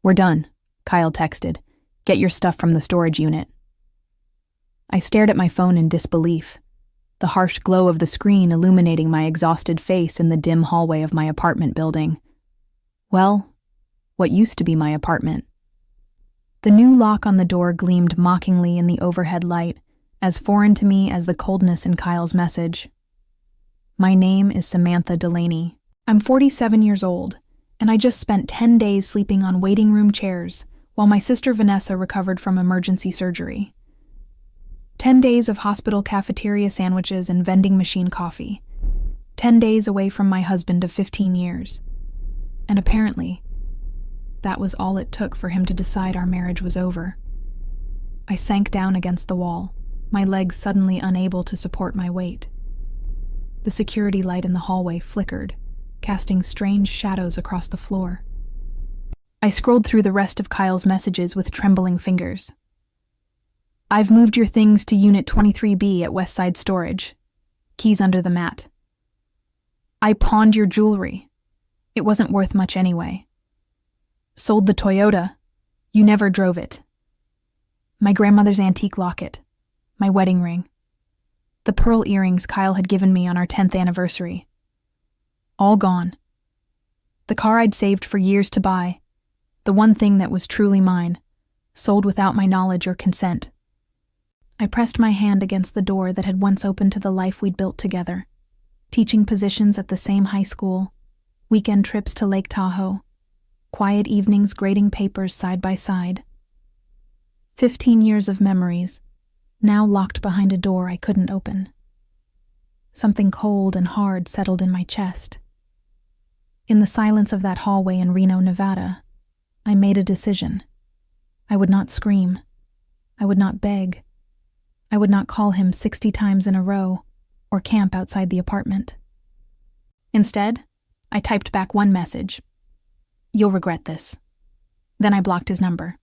"We're done," Kyle texted. "Get your stuff from the storage unit." I stared at my phone in disbelief, the harsh glow of the screen illuminating my exhausted face in the dim hallway of my apartment building. Well, what used to be my apartment. The new lock on the door gleamed mockingly in the overhead light, as foreign to me as the coldness in Kyle's message. My name is Samantha Delaney. I'm 47 years old, and I just spent 10 days sleeping on waiting room chairs while my sister Vanessa recovered from emergency surgery. 10 days of hospital cafeteria sandwiches and vending machine coffee. 10 days away from my husband of 15 years. And apparently, that was all it took for him to decide our marriage was over. I sank down against the wall, my legs suddenly unable to support my weight. The security light in the hallway flickered, casting strange shadows across the floor. I scrolled through the rest of Kyle's messages with trembling fingers. "I've moved your things to Unit 23B at Westside Storage. Keys under the mat. I pawned your jewelry. It wasn't worth much anyway. Sold the Toyota. You never drove it. My grandmother's antique locket. My wedding ring. The pearl earrings Kyle had given me on our 10th anniversary. All gone. The car I'd saved for years to buy. The one thing that was truly mine. Sold without my knowledge or consent." I pressed my hand against the door that had once opened to the life we'd built together. Teaching positions at the same high school, weekend trips to Lake Tahoe, quiet evenings grading papers side by side. 15 years of memories, now locked behind a door I couldn't open. Something cold and hard settled in my chest. In the silence of that hallway in Reno, Nevada, I made a decision. I would not scream. I would not beg. I would not call him 60 times in a row or camp outside the apartment. Instead, I typed back one message. "You'll regret this." Then I blocked his number.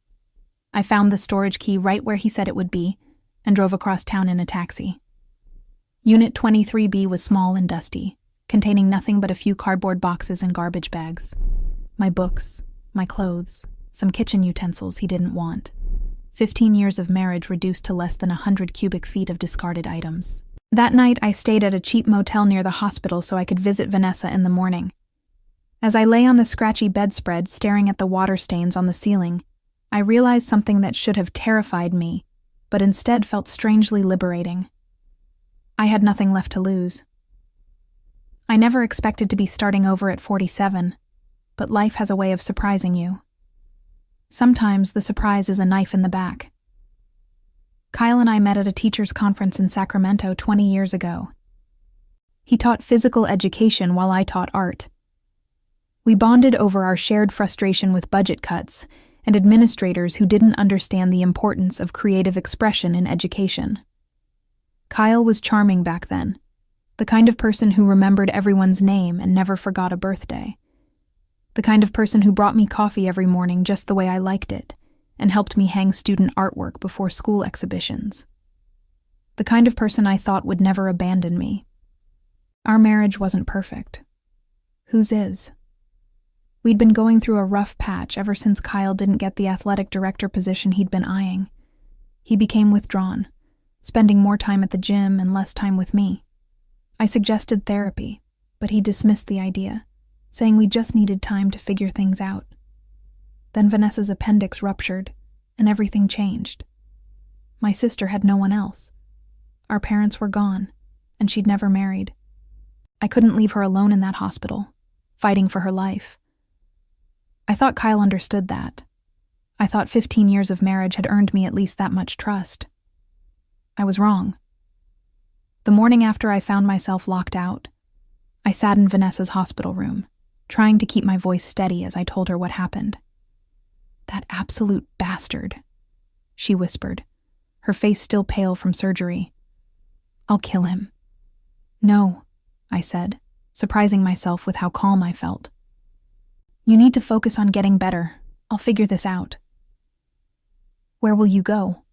I found the storage key right where he said it would be and drove across town in a taxi. Unit 23B was small and dusty, containing nothing but a few cardboard boxes and garbage bags. My books, my clothes, some kitchen utensils he didn't want. 15 years of marriage reduced to less than 100 cubic feet of discarded items. That night, I stayed at a cheap motel near the hospital so I could visit Vanessa in the morning. As I lay on the scratchy bedspread staring at the water stains on the ceiling, I realized something that should have terrified me, but instead felt strangely liberating. I had nothing left to lose. I never expected to be starting over at 47, but life has a way of surprising you. Sometimes the surprise is a knife in the back. Kyle and I met at a teachers' conference in Sacramento 20 years ago. He taught physical education while I taught art. We bonded over our shared frustration with budget cuts and administrators who didn't understand the importance of creative expression in education. Kyle was charming back then, the kind of person who remembered everyone's name and never forgot a birthday. The kind of person who brought me coffee every morning just the way I liked it, and helped me hang student artwork before school exhibitions. The kind of person I thought would never abandon me. Our marriage wasn't perfect. Whose is? We'd been going through a rough patch ever since Kyle didn't get the athletic director position he'd been eyeing. He became withdrawn, spending more time at the gym and less time with me. I suggested therapy, but he dismissed the idea, saying we just needed time to figure things out. Then Vanessa's appendix ruptured, and everything changed. My sister had no one else. Our parents were gone, and she'd never married. I couldn't leave her alone in that hospital, fighting for her life. I thought Kyle understood that. I thought 15 years of marriage had earned me at least that much trust. I was wrong. The morning after I found myself locked out, I sat in Vanessa's hospital room, trying to keep my voice steady as I told her what happened. "That absolute bastard," she whispered, her face still pale from surgery. "I'll kill him." "No," I said, surprising myself with how calm I felt. "You need to focus on getting better. I'll figure this out." "Where will you go?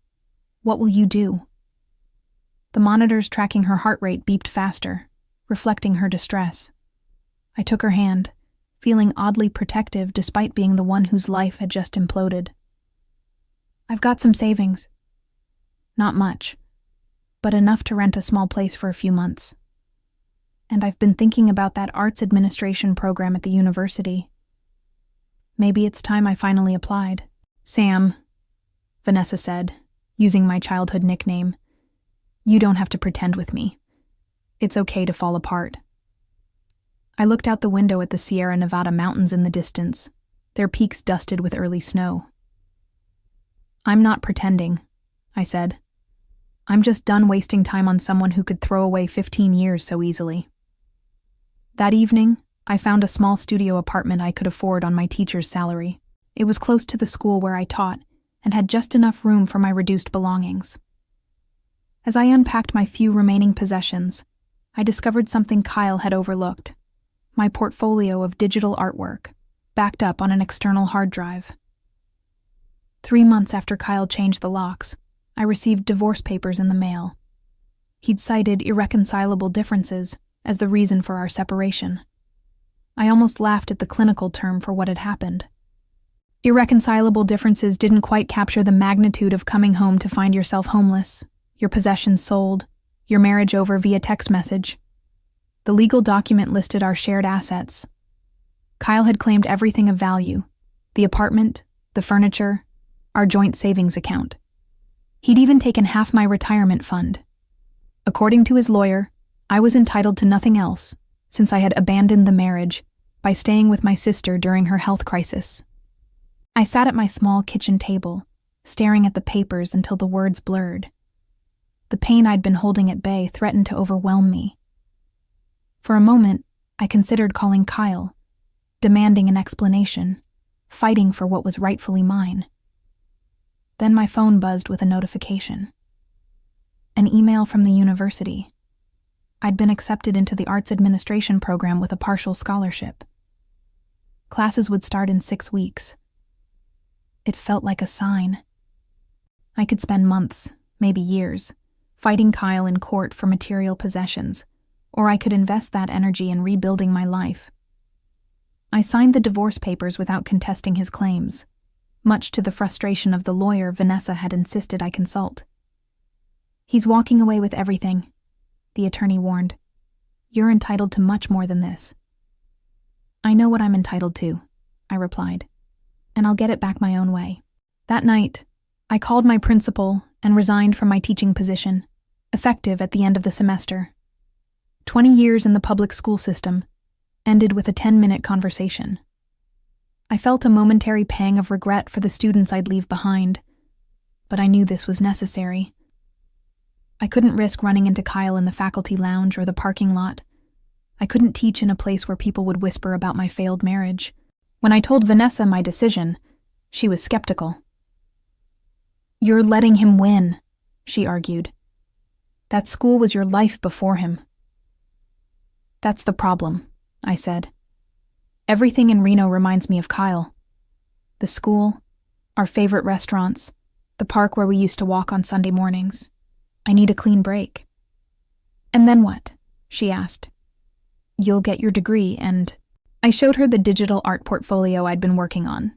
What will you do?" The monitors tracking her heart rate beeped faster, reflecting her distress. I took her hand, feeling oddly protective despite being the one whose life had just imploded. I've got some savings. Not much, but enough to rent a small place for a few months. And I've been thinking about that arts administration program at the university. Maybe it's time I finally applied. Sam, Vanessa said, using my childhood nickname, you don't have to pretend with me. It's okay to fall apart. I looked out the window at the Sierra Nevada mountains in the distance, their peaks dusted with early snow. I'm not pretending, I said. I'm just done wasting time on someone who could throw away 15 years so easily. That evening, I found a small studio apartment I could afford on my teacher's salary. It was close to the school where I taught and had just enough room for my reduced belongings. As I unpacked my few remaining possessions, I discovered something Kyle had overlooked: my portfolio of digital artwork, backed up on an external hard drive. 3 months after Kyle changed the locks, I received divorce papers in the mail. He'd cited irreconcilable differences as the reason for our separation. I almost laughed at the clinical term for what had happened. Irreconcilable differences didn't quite capture the magnitude of coming home to find yourself homeless, your possessions sold, your marriage over via text message. The legal document listed our shared assets. Kyle had claimed everything of value: the apartment, the furniture, our joint savings account. He'd even taken half my retirement fund. According to his lawyer, I was entitled to nothing else, since I had abandoned the marriage by staying with my sister during her health crisis. I sat at my small kitchen table, staring at the papers until the words blurred. The pain I'd been holding at bay threatened to overwhelm me. For a moment, I considered calling Kyle, demanding an explanation, fighting for what was rightfully mine. Then my phone buzzed with a notification. An email from the university. I'd been accepted into the arts administration program with a partial scholarship. Classes would start in 6 weeks. It felt like a sign. I could spend months, maybe years, fighting Kyle in court for material possessions, or I could invest that energy in rebuilding my life. I signed the divorce papers without contesting his claims, much to the frustration of the lawyer Vanessa had insisted I consult. He's walking away with everything, the attorney warned. You're entitled to much more than this. I know what I'm entitled to, I replied, and I'll get it back my own way. That night, I called my principal and resigned from my teaching position, effective at the end of the semester. 20 years in the public school system ended with a 10-minute conversation. I felt a momentary pang of regret for the students I'd leave behind, but I knew this was necessary. I couldn't risk running into Kyle in the faculty lounge or the parking lot. I couldn't teach in a place where people would whisper about my failed marriage. When I told Vanessa my decision, she was skeptical. You're letting him win, she argued. That school was your life before him. That's the problem, I said. Everything in Reno reminds me of Kyle. The school, our favorite restaurants, the park where we used to walk on Sunday mornings. I need a clean break. And then what? She asked. You'll get your degree and... I showed her the digital art portfolio I'd been working on.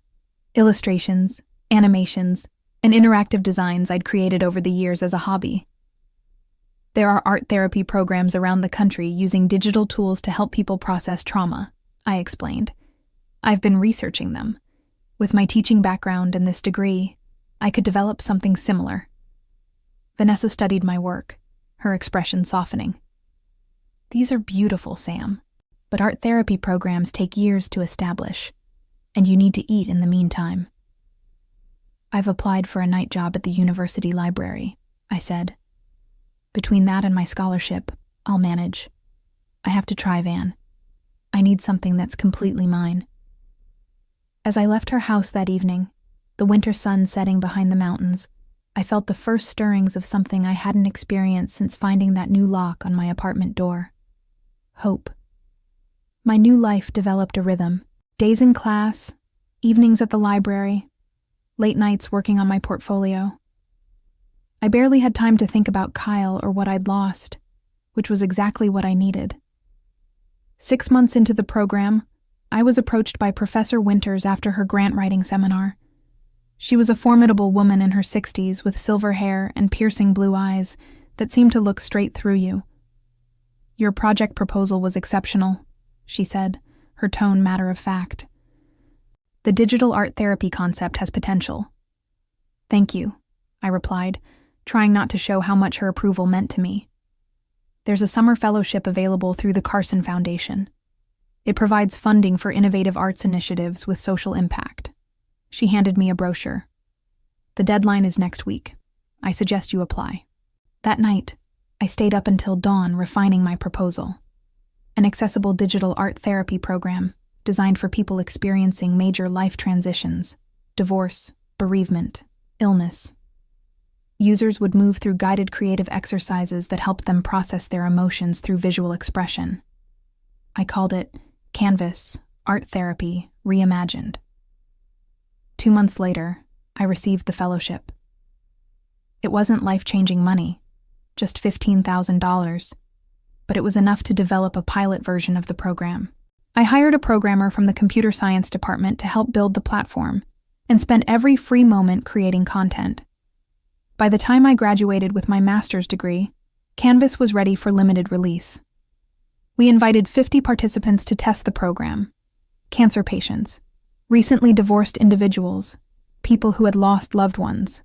Illustrations, animations, and interactive designs I'd created over the years as a hobby. There are art therapy programs around the country using digital tools to help people process trauma, I explained. I've been researching them. With my teaching background and this degree, I could develop something similar. Vanessa studied my work, her expression softening. These are beautiful, Sam, but art therapy programs take years to establish, and you need to eat in the meantime. I've applied for a night job at the university library, I said. Between that and my scholarship, I'll manage. I have to try, Van. I need something that's completely mine. As I left her house that evening, the winter sun setting behind the mountains, I felt the first stirrings of something I hadn't experienced since finding that new lock on my apartment door. Hope. My new life developed a rhythm. Days in class, evenings at the library, late nights working on my portfolio. I barely had time to think about Kyle or what I'd lost, which was exactly what I needed. 6 months into the program, I was approached by Professor Winters after her grant-writing seminar. She was a formidable woman in her 60s with silver hair and piercing blue eyes that seemed to look straight through you. "Your project proposal was exceptional," she said, her tone matter of fact. "The digital art therapy concept has potential." "Thank you," I replied, trying not to show how much her approval meant to me. "There's a summer fellowship available through the Carson Foundation. It provides funding for innovative arts initiatives with social impact." She handed me a brochure. "The deadline is next week. I suggest you apply." That night, I stayed up until dawn refining my proposal. An accessible digital art therapy program designed for people experiencing major life transitions, divorce, bereavement, illness. Users would move through guided creative exercises that helped them process their emotions through visual expression. I called it Canvas Art Therapy Reimagined. 2 months later, I received the fellowship. It wasn't life-changing money, just $15,000, but it was enough to develop a pilot version of the program. I hired a programmer from the computer science department to help build the platform and spent every free moment creating content. By the time I graduated with my master's degree, Canvas was ready for limited release. We invited 50 participants to test the program: cancer patients, recently divorced individuals, people who had lost loved ones.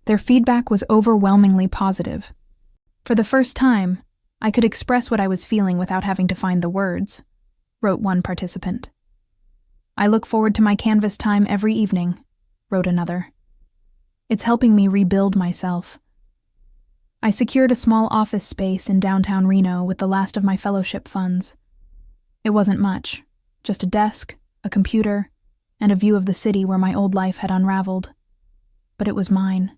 Their feedback was overwhelmingly positive. "For the first time, I could express what I was feeling without having to find the words," wrote one participant. "I look forward to my Canvas time every evening," wrote another. "It's helping me rebuild myself." I secured a small office space in downtown Reno with the last of my fellowship funds. It wasn't much, just a desk, a computer, and a view of the city where my old life had unraveled. But it was mine.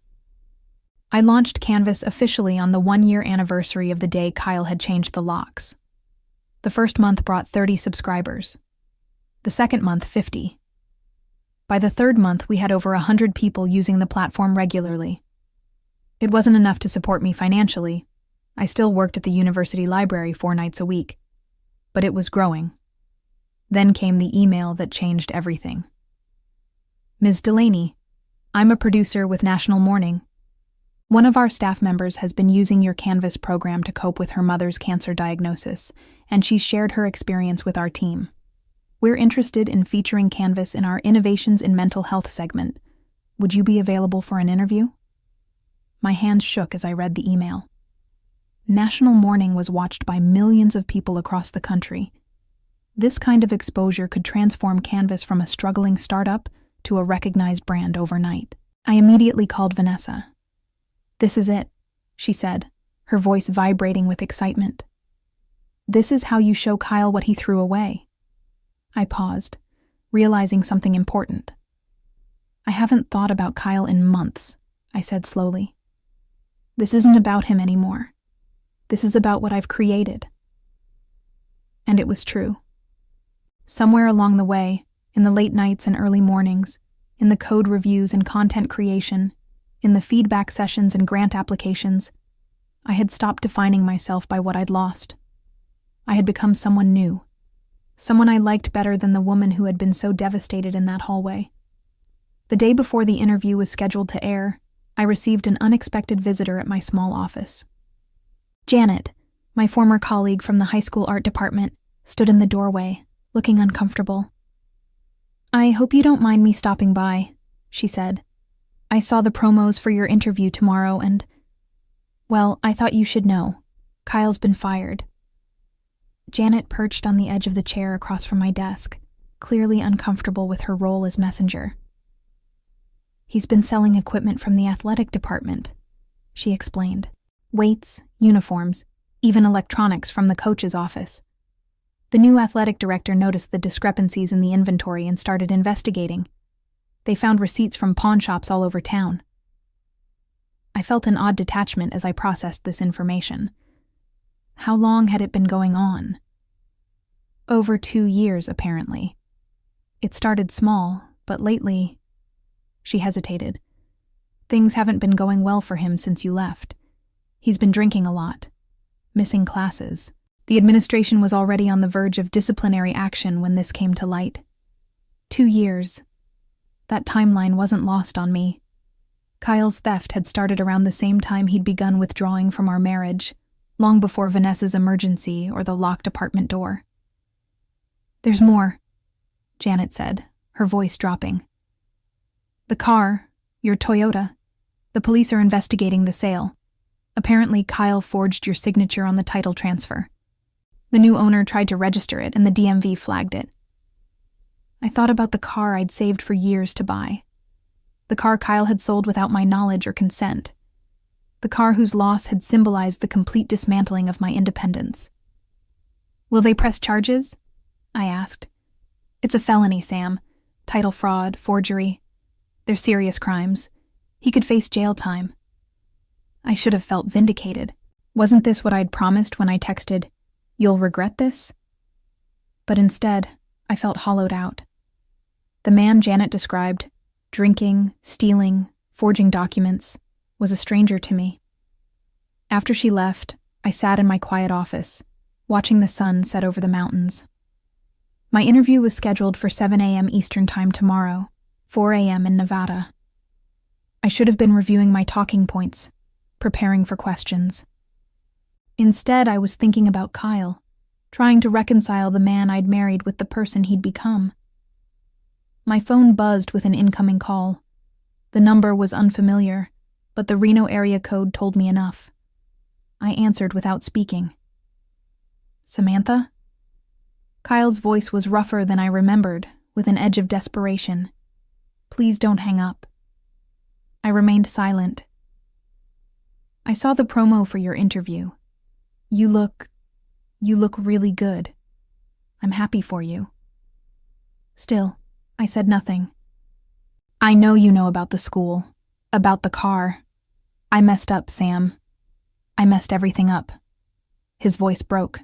I launched Canvas officially on the 1-year anniversary of the day Kyle had changed the locks. The first month brought 30 subscribers. The second month, 50. By the third month, we had over 100 people using the platform regularly. It wasn't enough to support me financially. I still worked at the university library 4 nights a week. But it was growing. Then came the email that changed everything. "Ms. Delaney, I'm a producer with National Morning. One of our staff members has been using your Canvas program to cope with her mother's cancer diagnosis, and she's shared her experience with our team. We're interested in featuring Canvas in our Innovations in Mental Health segment. Would you be available for an interview?" My hands shook as I read the email. National Morning was watched by millions of people across the country. This kind of exposure could transform Canvas from a struggling startup to a recognized brand overnight. I immediately called Vanessa. "This is it," she said, her voice vibrating with excitement. "This is how you show Kyle what he threw away." I paused, realizing something important. "I haven't thought about Kyle in months," I said slowly. "This isn't about him anymore. This is about what I've created." And it was true. Somewhere along the way, in the late nights and early mornings, in the code reviews and content creation, in the feedback sessions and grant applications, I had stopped defining myself by what I'd lost. I had become someone new, someone I liked better than the woman who had been so devastated in that hallway. The day before the interview was scheduled to air, I received an unexpected visitor at my small office. Janet, my former colleague from the high school art department, stood in the doorway, looking uncomfortable. "I hope you don't mind me stopping by," she said. "I saw the promos for your interview tomorrow and, well, I thought you should know. Kyle's been fired." Janet perched on the edge of the chair across from my desk, clearly uncomfortable with her role as messenger. "He's been selling equipment from the athletic department," she explained. "Weights, uniforms, even electronics from the coach's office. The new athletic director noticed the discrepancies in the inventory and started investigating. They found receipts from pawn shops all over town." I felt an odd detachment as I processed this information. How long had it been going on? Over 2 years, apparently. It started small, but lately... She hesitated. "Things haven't been going well for him since you left. He's been drinking a lot, missing classes." The administration was already on the verge of disciplinary action when this came to light. 2 years. That timeline wasn't lost on me. Kyle's theft had started around the same time he'd begun withdrawing from our marriage, long before Vanessa's emergency or the locked apartment door. "There's more," Janet said, her voice dropping. "The car, your Toyota. The police are investigating the sale. Apparently, Kyle forged your signature on the title transfer. The new owner tried to register it, and the DMV flagged it. I thought about the car I'd saved for years to buy. The car Kyle had sold without my knowledge or consent. The car whose loss had symbolized the complete dismantling of my independence. Will they press charges? I asked. It's a felony, Sam. Title fraud, forgery. They're serious crimes. He could face jail time. I should have felt vindicated. Wasn't this what I'd promised when I texted, "You'll regret this"? But instead, I felt hollowed out. The man Janet described, drinking, stealing, forging documents, was a stranger to me. After she left, I sat in my quiet office, watching the sun set over the mountains. My interview was scheduled for 7 a.m. Eastern Time tomorrow, 4 a.m. in Nevada. I should have been reviewing my talking points, preparing for questions. Instead, I was thinking about Kyle, trying to reconcile the man I'd married with the person he'd become. My phone buzzed with an incoming call. The number was unfamiliar, but the Reno area code told me enough. I answered without speaking. "Samantha?" Kyle's voice was rougher than I remembered, with an edge of desperation. "Please don't hang up." I remained silent. "I saw the promo for your interview. You look really good. I'm happy for you." Still, I said nothing. "I know you know about the school, about the car. I messed up, Sam. I messed everything up." His voice broke.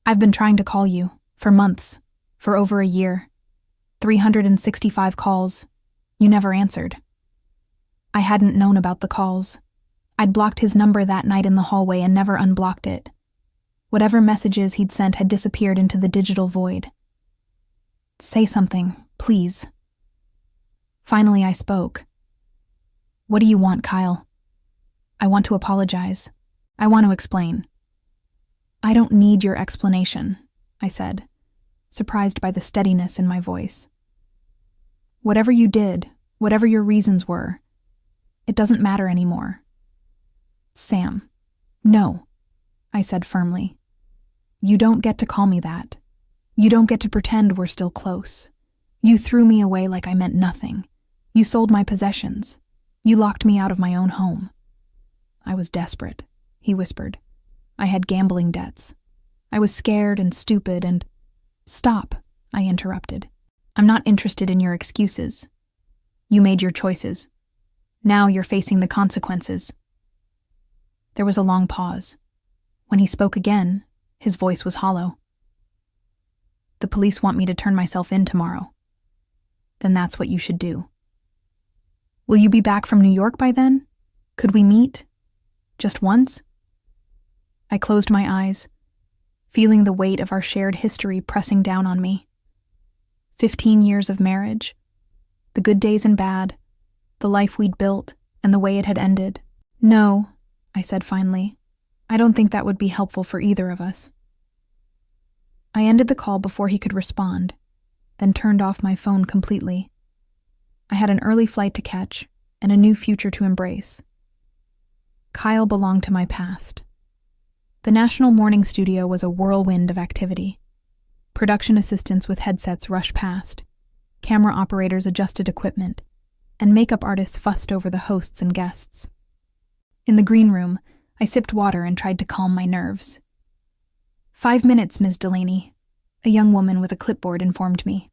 "I've been trying to call you, for months, for over a year. 365 calls. You never answered." I hadn't known about the calls. I'd blocked his number that night in the hallway and never unblocked it. Whatever messages he'd sent had disappeared into the digital void. "Say something, please." Finally, I spoke. "What do you want, Kyle?" "I want to apologize. I want to explain." "I don't need your explanation," I said, surprised by the steadiness in my voice. "Whatever you did, whatever your reasons were, it doesn't matter anymore." "Sam, no," I said firmly. "You don't get to call me that. You don't get to pretend we're still close. You threw me away like I meant nothing. You sold my possessions. You locked me out of my own home." "I was desperate," he whispered. "I had gambling debts. I was scared and stupid and—" "Stop," I interrupted. "I'm not interested in your excuses. You made your choices. Now you're facing the consequences." There was a long pause. When he spoke again, his voice was hollow. "The police want me to turn myself in tomorrow. Then that's what you should do." "Will you be back from New York by then? Could we meet? Just once?" I closed my eyes, feeling the weight of our shared history pressing down on me. 15 years of marriage, the good days and bad, the life we'd built, and the way it had ended. "No," I said finally. "I don't think that would be helpful for either of us." I ended the call before he could respond, then turned off my phone completely. I had an early flight to catch and a new future to embrace. Kyle belonged to my past. The National Morning Studio was a whirlwind of activity. Production assistants with headsets rushed past, camera operators adjusted equipment, and makeup artists fussed over the hosts and guests. In the green room, I sipped water and tried to calm my nerves. 5 minutes, Ms. Delaney," a young woman with a clipboard informed me.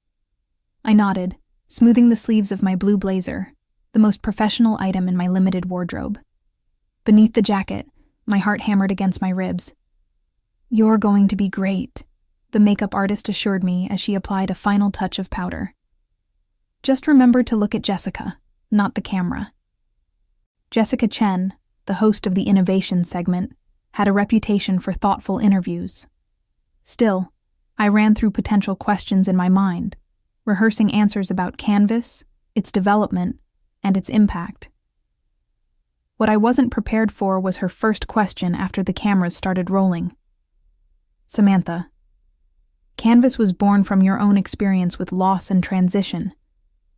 I nodded, smoothing the sleeves of my blue blazer, the most professional item in my limited wardrobe. Beneath the jacket, my heart hammered against my ribs. "You're going to be great," the makeup artist assured me as she applied a final touch of powder. "Just remember to look at Jessica, not the camera." Jessica Chen, the host of the Innovation segment, had a reputation for thoughtful interviews, Still, I ran through potential questions in my mind, rehearsing answers about Canvas, its development, and its impact. What I wasn't prepared for was her first question after the cameras started rolling. Samantha, Canvas was born from your own experience with loss and transition.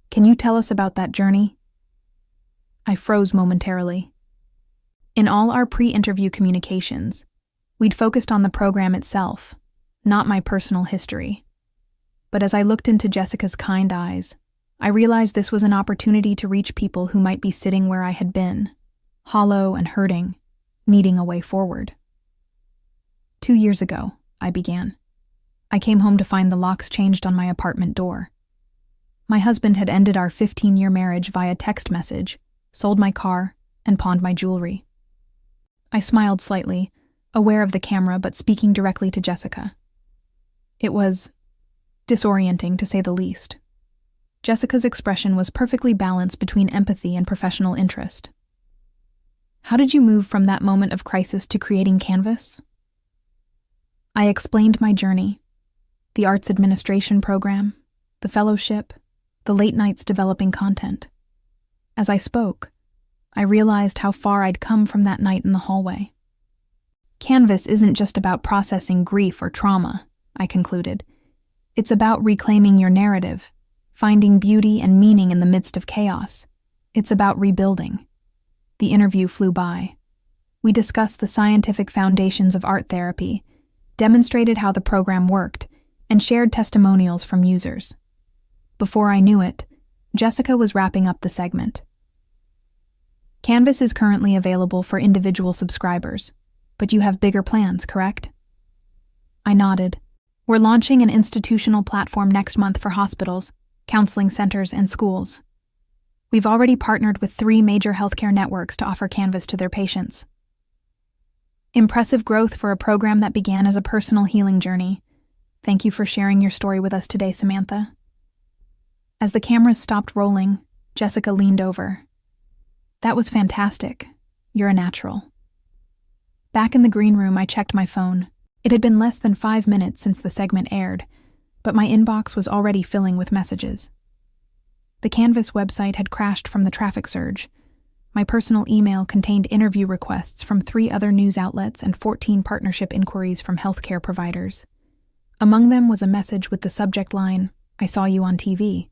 Can you tell us about that journey? I froze momentarily. In all our pre-interview communications, we'd focused on the program itself, not my personal history. But as I looked into Jessica's kind eyes, I realized this was an opportunity to reach people who might be sitting where I had been, hollow and hurting, needing a way forward. 2 years ago, I began. I came home to find the locks changed on my apartment door. My husband had ended our 15-year marriage via text message, sold my car, and pawned my jewelry. I smiled slightly, aware of the camera but speaking directly to Jessica. It was disorienting, to say the least. Jessica's expression was perfectly balanced between empathy and professional interest. How did you move from that moment of crisis to creating Canvas? I explained my journey, the arts administration program, the fellowship, the late nights developing content. As I spoke, I realized how far I'd come from that night in the hallway. Canvas isn't just about processing grief or trauma, I concluded. It's about reclaiming your narrative, finding beauty and meaning in the midst of chaos. It's about rebuilding. The interview flew by. We discussed the scientific foundations of art therapy, demonstrated how the program worked, and shared testimonials from users. Before I knew it, Jessica was wrapping up the segment. Canvas is currently available for individual subscribers, but you have bigger plans, correct? I nodded. We're launching an institutional platform next month for hospitals, counseling centers, and schools. We've already partnered with 3 major healthcare networks to offer Canvas to their patients. Impressive growth for a program that began as a personal healing journey. Thank you for sharing your story with us today, Samantha. As the cameras stopped rolling, Jessica leaned over. That was fantastic. You're a natural. Back in the green room, I checked my phone. It had been less than 5 minutes since the segment aired, but my inbox was already filling with messages. The Canvas website had crashed from the traffic surge. My personal email contained interview requests from 3 other news outlets and 14 partnership inquiries from healthcare providers. Among them was a message with the subject line, "I saw you on TV."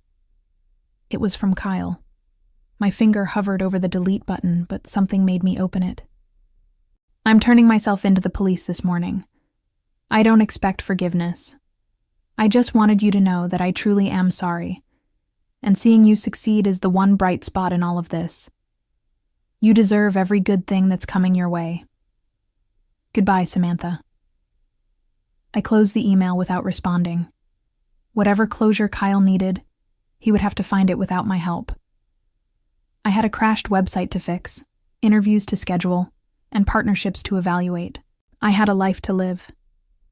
It was from Kyle. My finger hovered over the delete button, but something made me open it. I'm turning myself into the police this morning. I don't expect forgiveness. I just wanted you to know that I truly am sorry, and seeing you succeed is the one bright spot in all of this. You deserve every good thing that's coming your way. Goodbye, Samantha. I closed the email without responding. Whatever closure Kyle needed, he would have to find it without my help. I had a crashed website to fix, interviews to schedule, and partnerships to evaluate. I had a life to live,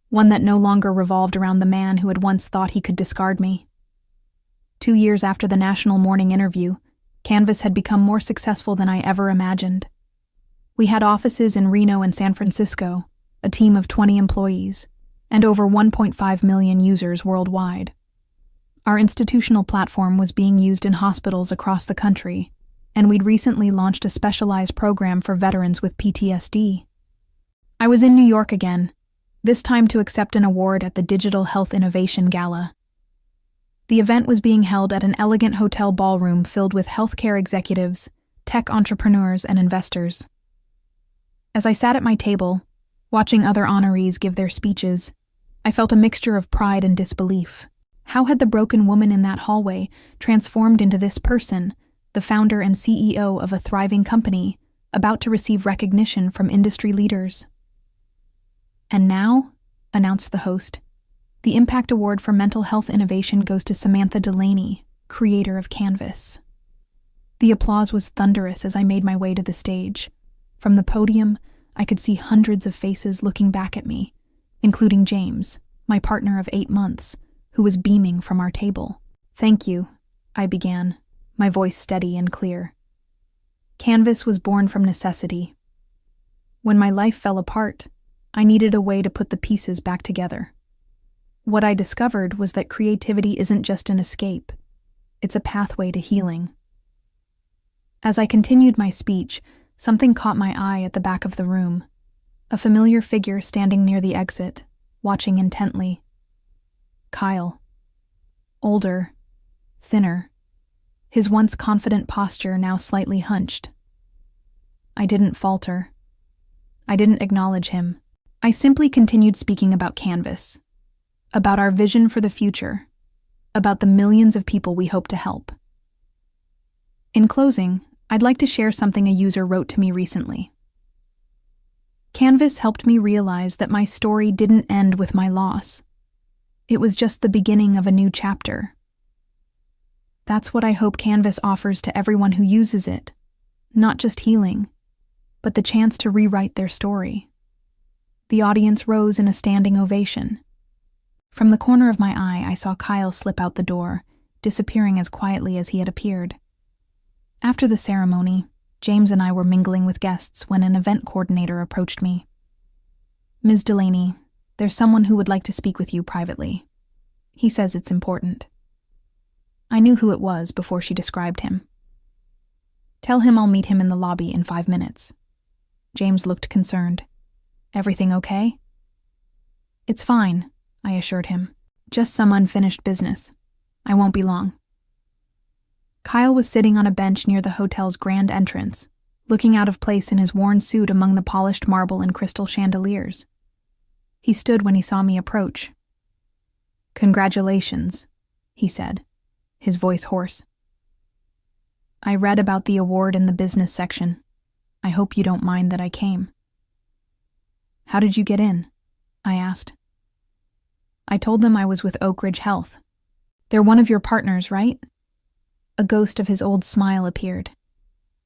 one that no longer revolved around the man who had once thought he could discard me. 2 years after the national morning interview, Canvas had become more successful than I ever imagined. We had offices in Reno and San Francisco, a team of 20 employees, and over 1.5 million users worldwide. Our institutional platform was being used in hospitals across the country, and we'd recently launched a specialized program for veterans with PTSD. I was in New York again, this time to accept an award at the Digital Health Innovation Gala. The event was being held at an elegant hotel ballroom filled with healthcare executives, tech entrepreneurs, and investors. As I sat at my table, watching other honorees give their speeches, I felt a mixture of pride and disbelief. How had the broken woman in that hallway transformed into this person, the founder and CEO of a thriving company, about to receive recognition from industry leaders? And now, announced the host, the Impact Award for Mental Health Innovation goes to Samantha Delaney, creator of Canvas. The applause was thunderous as I made my way to the stage. From the podium, I could see hundreds of faces looking back at me, including James, my partner of 8 months, who was beaming from our table. Thank you, I began, my voice steady and clear. Canvas was born from necessity. When my life fell apart, I needed a way to put the pieces back together. What I discovered was that creativity isn't just an escape, it's a pathway to healing. As I continued my speech, something caught my eye at the back of the room. A familiar figure standing near the exit, watching intently. Kyle. Older, thinner, his once confident posture now slightly hunched. I didn't falter. I didn't acknowledge him. I simply continued speaking about Canvas, about our vision for the future, about the millions of people we hope to help. In closing, I'd like to share something a user wrote to me recently. Canvas helped me realize that my story didn't end with my loss. It was just the beginning of a new chapter. That's what I hope Canvas offers to everyone who uses it, not just healing, but the chance to rewrite their story. The audience rose in a standing ovation. From the corner of my eye, I saw Kyle slip out the door, disappearing as quietly as he had appeared. After the ceremony, James and I were mingling with guests when an event coordinator approached me. "Ms. Delaney, there's someone who would like to speak with you privately. He says it's important." I knew who it was before she described him. "Tell him I'll meet him in the lobby in 5 minutes." James looked concerned. "Everything okay?" "It's fine," I assured him. "Just some unfinished business. I won't be long." Kyle was sitting on a bench near the hotel's grand entrance, looking out of place in his worn suit among the polished marble and crystal chandeliers. He stood when he saw me approach. "Congratulations," he said, his voice hoarse. "I read about the award in the business section. I hope you don't mind that I came." "How did you get in?" I asked. I told them I was with Oak Ridge Health. "They're one of your partners, right?" A ghost of his old smile appeared.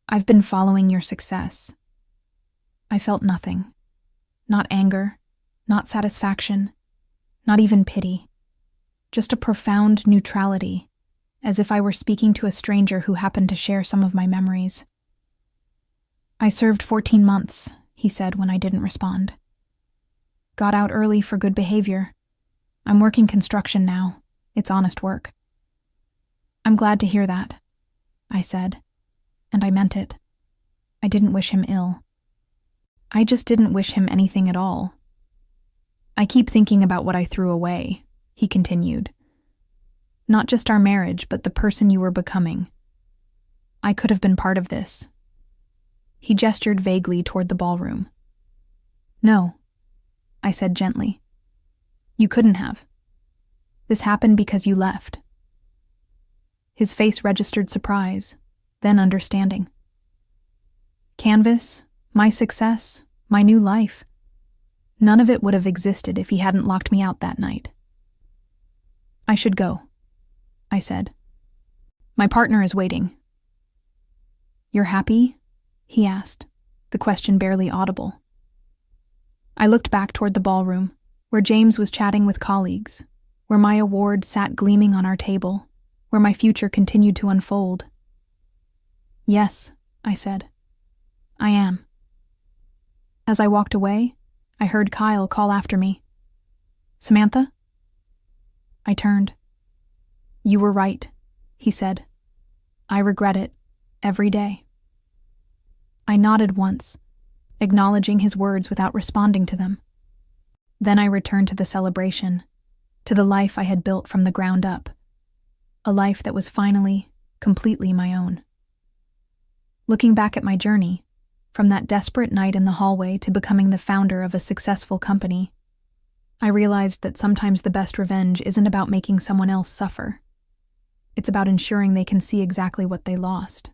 "I've been following your success." I felt nothing. Not anger, not satisfaction, not even pity. Just a profound neutrality, as if I were speaking to a stranger who happened to share some of my memories. "I served 14 months, he said when I didn't respond. "Got out early for good behavior. I'm working construction now. It's honest work." "I'm glad to hear that," I said, and I meant it. I didn't wish him ill. I just didn't wish him anything at all. "I keep thinking about what I threw away," he continued. "Not just our marriage, but the person you were becoming. I could have been part of this." He gestured vaguely toward the ballroom. "No," I said gently. "You couldn't have. This happened because you left." His face registered surprise, then understanding. Canvas, my success, my new life. None of it would have existed if he hadn't locked me out that night. "I should go," I said. "My partner is waiting." "You're happy?" he asked, the question barely audible. I looked back toward the ballroom, where James was chatting with colleagues, where my award sat gleaming on our table, where my future continued to unfold. "Yes," I said. "I am." As I walked away, I heard Kyle call after me. "Samantha?" I turned. "You were right," he said. "I regret it, every day." I nodded once, acknowledging his words without responding to them. Then I returned to the celebration, to the life I had built from the ground up, a life that was finally, completely my own. Looking back at my journey, from that desperate night in the hallway to becoming the founder of a successful company, I realized that sometimes the best revenge isn't about making someone else suffer. It's about ensuring they can see exactly what they lost.